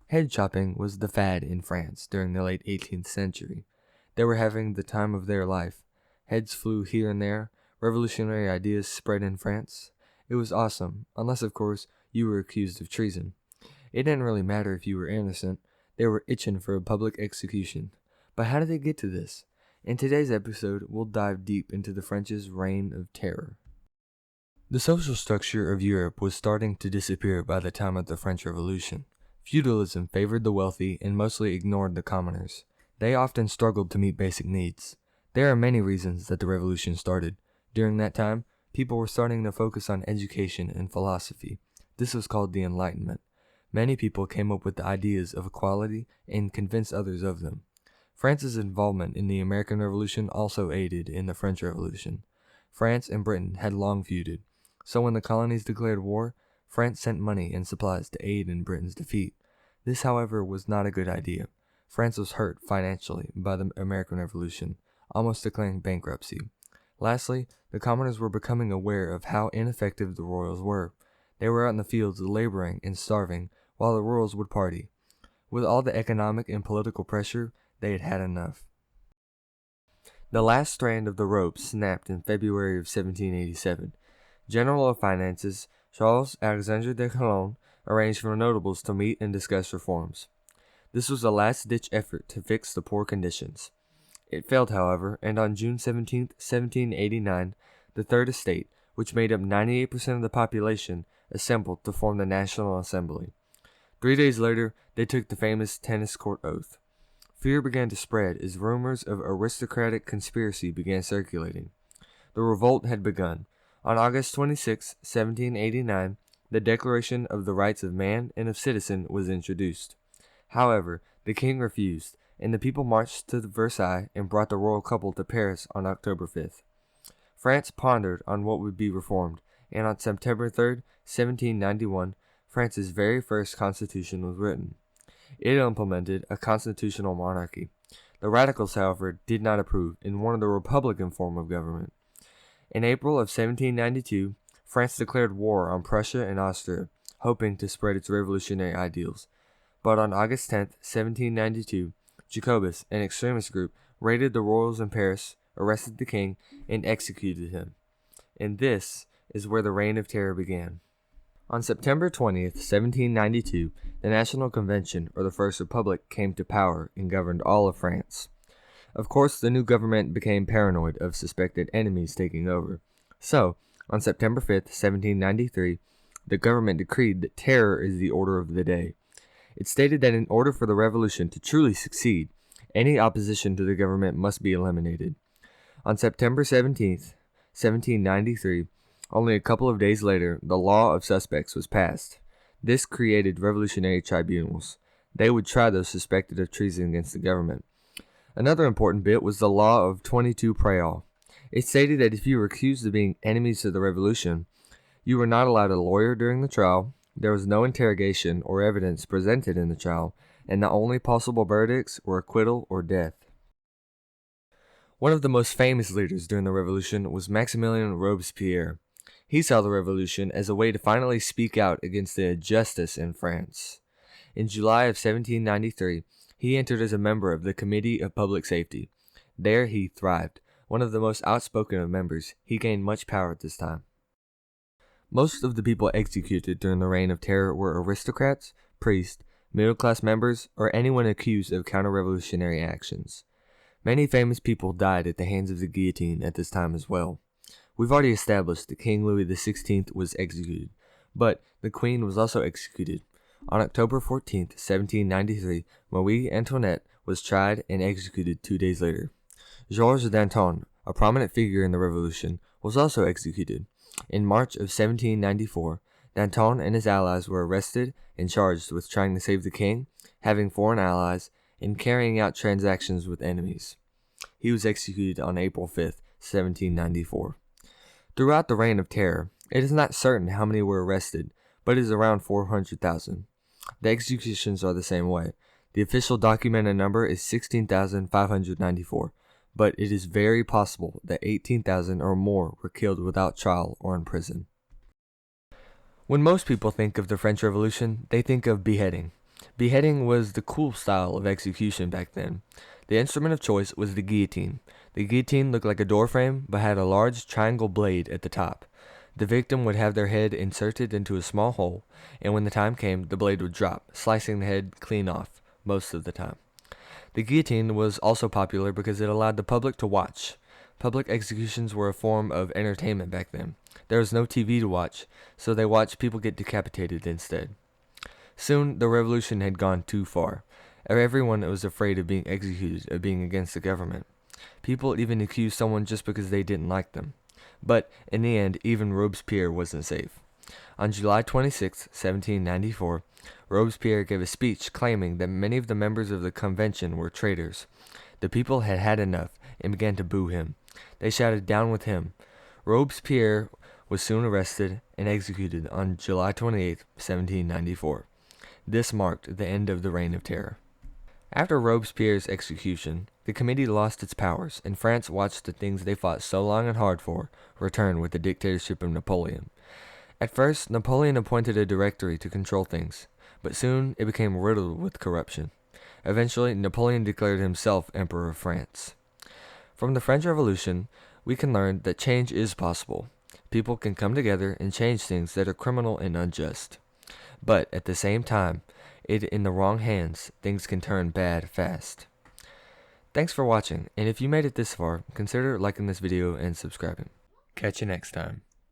Head chopping was the fad in France during the late 18th century. They were having the time of their life. Heads flew here and there, revolutionary ideas spread in France. It was awesome, unless of course you were accused of treason. It didn't really matter if you were innocent, they were itching for a public execution. But how did they get to this? In today's episode, we'll dive deep into the French's reign of terror. The social structure of Europe was starting to disappear by the time of the French Revolution. Feudalism favored the wealthy and mostly ignored the commoners. They often struggled to meet basic needs. There are many reasons that the revolution started. During that time, people were starting to focus on education and philosophy. This was called the Enlightenment. Many people came up with the ideas of equality and convinced others of them. France's involvement in the American Revolution also aided in the French Revolution. France and Britain had long feuded, so when the colonies declared war, France sent money and supplies to aid in Britain's defeat. This, however, was not a good idea. France was hurt financially by the American Revolution, almost declaring bankruptcy. Lastly, the commoners were becoming aware of how ineffective the royals were. They were out in the fields laboring and starving, while the royals would party. With all the economic and political pressure, they had had enough. The last strand of the rope snapped in February of 1787. General of Finances Charles Alexandre de Calonne arranged for notables to meet and discuss reforms. This was a last-ditch effort to fix the poor conditions. It failed, however, and on June 17, 1789, the Third Estate, which made up 98% of the population, assembled to form the National Assembly. 3 days later, they took the famous tennis court oath. Fear began to spread as rumors of aristocratic conspiracy began circulating. The revolt had begun. On August 26, 1789, the Declaration of the Rights of Man and of Citizen was introduced. However, the king refused, and the people marched to Versailles and brought the royal couple to Paris on October 5th. France pondered on what would be reformed, and on September 3, 1791, France's very first constitution was written. It implemented a constitutional monarchy. The radicals, however, did not approve and wanted a republican form of government. In April of 1792, France declared war on Prussia and Austria, hoping to spread its revolutionary ideals. But on August 10, 1792, Jacobus, an extremist group, raided the royals in Paris, arrested the king, and executed him. And this is where the Reign of Terror began. On September 20th, 1792, the National Convention, or the First Republic, came to power and governed all of France. Of course, the new government became paranoid of suspected enemies taking over. So, on September 5th, 1793, the government decreed that terror is the order of the day. It stated that in order for the revolution to truly succeed, any opposition to the government must be eliminated. On September 17th, 1793, only a couple of days later, the Law of Suspects was passed. This created revolutionary tribunals. They would try those suspected of treason against the government. Another important bit was the Law of 22 Prail. It stated that if you were accused of being enemies to the revolution, you were not allowed a lawyer during the trial, there was no interrogation or evidence presented in the trial, and the only possible verdicts were acquittal or death. One of the most famous leaders during the revolution was Maximilien Robespierre. He saw the revolution as a way to finally speak out against the injustice in France. In July of 1793, he entered as a member of the Committee of Public Safety. There he thrived. One of the most outspoken of members, he gained much power at this time. Most of the people executed during the Reign of Terror were aristocrats, priests, middle-class members, or anyone accused of counter-revolutionary actions. Many famous people died at the hands of the guillotine at this time as well. We've already established that King Louis XVI was executed, but the Queen was also executed. On October 14, 1793, Marie Antoinette was tried and executed 2 days later. Georges Danton, a prominent figure in the Revolution, was also executed. In March of 1794, Danton and his allies were arrested and charged with trying to save the king, having foreign allies, and carrying out transactions with enemies. He was executed on April 5, 1794. Throughout the Reign of Terror, it is not certain how many were arrested, but it is around 400,000. The executions are the same way. The official documented number is 16,594, but it is very possible that 18,000 or more were killed without trial or in prison. When most people think of the French Revolution, they think of beheading. Beheading was the cool style of execution back then. The instrument of choice was the guillotine. The guillotine looked like a door frame, but had a large triangle blade at the top. The victim would have their head inserted into a small hole, and when the time came, the blade would drop, slicing the head clean off, most of the time. The guillotine was also popular because it allowed the public to watch. Public executions were a form of entertainment back then. There was no TV to watch, so they watched people get decapitated instead. Soon, the revolution had gone too far. Everyone was afraid of being executed, of being against the government. People even accused someone just because they didn't like them. But in the end, even Robespierre wasn't safe. On July 26, 1794, Robespierre gave a speech claiming that many of the members of the convention were traitors. The people had had enough and began to boo him. They shouted, "Down with him." Robespierre was soon arrested and executed on July 28, 1794. This marked the end of the Reign of Terror. After Robespierre's execution, the committee lost its powers, and France watched the things they fought so long and hard for return with the dictatorship of Napoleon. At first, Napoleon appointed a directory to control things, but soon it became riddled with corruption. Eventually, Napoleon declared himself Emperor of France. From the French Revolution, we can learn that change is possible. People can come together and change things that are criminal and unjust. But at the same time, in the wrong hands, things can turn bad fast. Thanks for watching, and if you made it this far, consider liking this video and subscribing. Catch you next time.